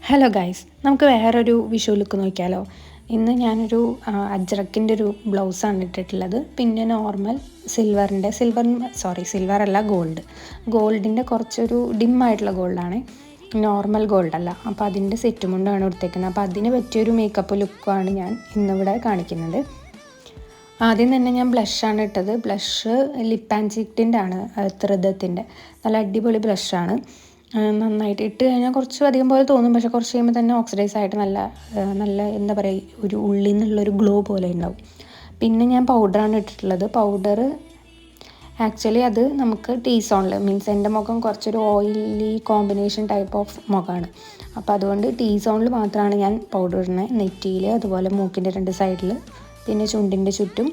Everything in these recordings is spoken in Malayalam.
ഹലോ ഗൈസ്, നമുക്ക് വേറൊരു വിഷു ലുക്ക് നോക്കിയാലോ. ഇന്ന് ഞാനൊരു അജ്രക്കിൻ്റെ ഒരു ബ്ലൗസാണ് ഇട്ടിട്ടുള്ളത്. പിന്നെ നോർമൽ സിൽവർ അല്ല, ഗോൾഡിൻ്റെ കുറച്ചൊരു ഡിമ്മായിട്ടുള്ള ഗോൾഡാണ്, നോർമൽ ഗോൾഡല്ല. അപ്പോൾ അതിൻ്റെ സെറ്റും കൊണ്ടാണ് എടുത്തേക്കുന്നത്. അപ്പോൾ അതിന് പറ്റിയൊരു മേക്കപ്പ് ലുക്കാണ് ഞാൻ ഇന്നിവിടെ കാണിക്കുന്നത്. ആദ്യം തന്നെ ഞാൻ ബ്ലഷാണ് ഇട്ടത്. ബ്ലഷ് ലിപ്പ് ആൻഡ് ചീക്കിൻ്റെ ആണ്, ത്രിദത്തിൻ്റെ. നല്ല അടിപൊളി ബ്ലഷാണ്. നന്നായിട്ട് ഇട്ട് കഴിഞ്ഞാൽ കുറച്ച് അധികം പോലെ തോന്നും, പക്ഷേ കുറച്ച് കഴിയുമ്പോൾ തന്നെ ഓക്സിഡൈസ് ആയിട്ട് നല്ല എന്താ പറയുക, ഒരു ഉള്ളിൽ നിന്നുള്ളൊരു ഗ്ലോ പോലെ ഉണ്ടാവും. പിന്നെ ഞാൻ പൗഡറാണ് ഇട്ടിട്ടുള്ളത്. പൗഡർ ആക്ച്വലി അത് നമുക്ക് ടീസോണിൽ, മീൻസ് എൻ്റെ മുഖം കുറച്ചൊരു ഓയിലി കോമ്പിനേഷൻ ടൈപ്പ് ഓഫ് മുഖമാണ്. അപ്പോൾ അതുകൊണ്ട് ടീസോണിൽ മാത്രമാണ് ഞാൻ പൗഡർ ഇടുന്നത്. നെറ്റിയിൽ, അതുപോലെ മൂക്കിൻ്റെ 2 സൈഡിൽ, പിന്നെ ചുണ്ടിൻ്റെ ചുറ്റും,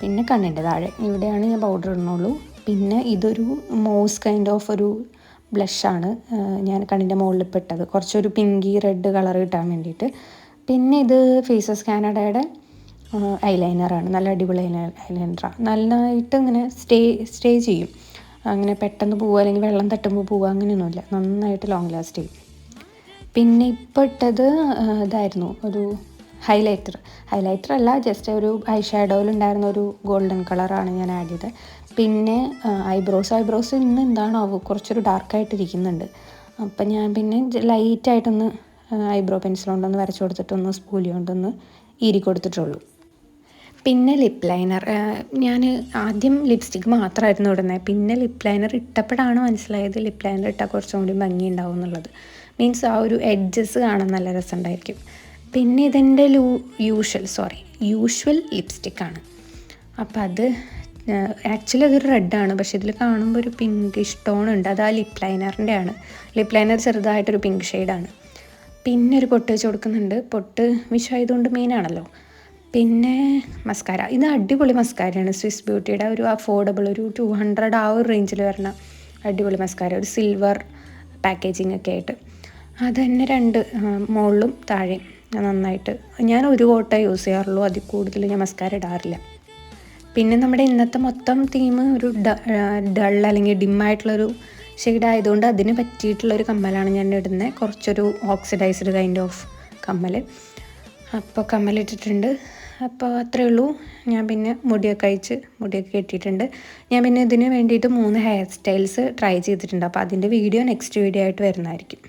പിന്നെ കണ്ണിൻ്റെ താഴെ, ഇവിടെയാണ് ഞാൻ പൗഡർ ഇടുന്നുള്ളൂ. പിന്നെ ഇതൊരു മോസ് കൈൻഡ് ഓഫ് ഒരു ബ്ലഷാണ് ഞാൻ കണ്ണിൻ്റെ മുകളിൽ ഇട്ടത്, കുറച്ചൊരു പിങ്കി റെഡ് കളർ കിട്ടാൻ വേണ്ടിയിട്ട്. പിന്നെ ഇത് ഫേസസ് കാനഡയുടെ ഐലൈനറാണ്. നല്ല അടിപൊളി ഐലൈനറാണ്. നന്നായിട്ട് ഇങ്ങനെ സ്റ്റേ ചെയ്യും. അങ്ങനെ പെട്ടെന്ന് പോവുക അല്ലെങ്കിൽ വെള്ളം തട്ടുമ്പോൾ പോവുക അങ്ങനെയൊന്നുമില്ല, നന്നായിട്ട് ലോങ് ലാസ്റ്റ് ചെയ്യും. പിന്നെ ഇപ്പോൾ ഇട്ടത് ഇതായിരുന്നു, ഒരു ഹൈലൈറ്റർ അല്ല, ജസ്റ്റ് ഒരു ഐ ഷാഡോയിലുണ്ടായിരുന്ന ഒരു ഗോൾഡൻ കളറാണ് ഞാൻ ആഡ് ചെയ്തത്. പിന്നെ ഐബ്രോസ് ഇന്ന് എന്താണാവോ കുറച്ചൊരു ഡാർക്കായിട്ടിരിക്കുന്നുണ്ട്. അപ്പം ഞാൻ പിന്നെ ലൈറ്റായിട്ടൊന്ന് ഐബ്രോ പെൻസിൽ കൊണ്ടൊന്ന് വരച്ചു കൊടുത്തിട്ടൊന്ന് സ്പൂലി കൊണ്ടൊന്ന് ഈരി കൊടുത്തിട്ടുള്ളൂ. പിന്നെ ലിപ്പ് ലൈനർ, ഞാൻ ആദ്യം ലിപ്സ്റ്റിക്ക് മാത്രമായിരുന്നു ഇടുന്നത്. പിന്നെ ലിപ്പ് ലൈനർ ഇട്ടപ്പോഴാണ് മനസ്സിലായത് ലിപ്പ് ലൈനർ ഇട്ടാൽ കുറച്ചും കൂടി ഭംഗി ഉണ്ടാവും എന്നുള്ളത്. മീൻസ് ആ ഒരു എഡ്ജസ് കാണാൻ നല്ല രസമുണ്ടായിരിക്കും. പിന്നെ ഇതെൻ്റെ യൂഷ്വൽ ലിപ്സ്റ്റിക്കാണ്. അപ്പോൾ അത് ആക്ച്വലി അതൊരു റെഡാണ്, പക്ഷേ ഇതിൽ കാണുമ്പോൾ ഒരു പിങ്കിഷ് ടോൺ ഉണ്ട്. അത് ആ ലിപ്പ് ലൈനറിൻ്റെ ആണ്. ലിപ്പ് ലൈനർ ചെറുതായിട്ടൊരു പിങ്ക് ഷെയ്ഡാണ്. പിന്നെ ഒരു പൊട്ട് വെച്ച് കൊടുക്കുന്നുണ്ട്. പൊട്ട് വിഷു ആയതുകൊണ്ട് മെയിനാണല്ലോ. പിന്നെ മസ്കാര, ഇത് അടിപൊളി മസ്കാരയാണ്. സ്വിസ് ബ്യൂട്ടിയുടെ ഒരു അഫോർഡബിൾ, ഒരു 200 ആ ഒരു റേഞ്ചിൽ വരുന്ന അടിപൊളി മസ്കാര, ഒരു സിൽവർ പാക്കേജിങ് ഒക്കെ ആയിട്ട്. അത് തന്നെ 2 മുകളിലും താഴെയും നന്നായിട്ട്. ഞാൻ ഒരു കോട്ട യൂസ് ചെയ്യാറുള്ളൂ, അതിൽ കൂടുതൽ ഞാൻ മസ്കാര ഇടാറില്ല. പിന്നെ നമ്മുടെ ഇന്നത്തെ മൊത്തം തീം ഒരു ഡൾ അല്ലെങ്കിൽ ഡിമ്മായിട്ടുള്ളൊരു ഷെയ്ഡ് ആയതുകൊണ്ട് അതിന് പറ്റിയിട്ടുള്ളൊരു കമ്മലാണ് ഞാൻ ഇടുന്നത്. കുറച്ചൊരു ഓക്സിഡൈസ്ഡ് കൈൻഡ് ഓഫ് കമ്മൽ. അപ്പോൾ കമ്മലിട്ടിട്ടുണ്ട്. അപ്പോൾ അത്രയേ ഉള്ളൂ. ഞാൻ പിന്നെ മുടിയൊക്കെ കെട്ടിയിട്ടുണ്ട്. ഞാൻ പിന്നെ ഇതിന് വേണ്ടിയിട്ട് 3 ഹെയർ സ്റ്റൈൽസ് ട്രൈ ചെയ്തിട്ടുണ്ട്. അപ്പോൾ അതിൻ്റെ വീഡിയോ നെക്സ്റ്റ് വീഡിയോ ആയിട്ട് വരുന്നതായിരിക്കും.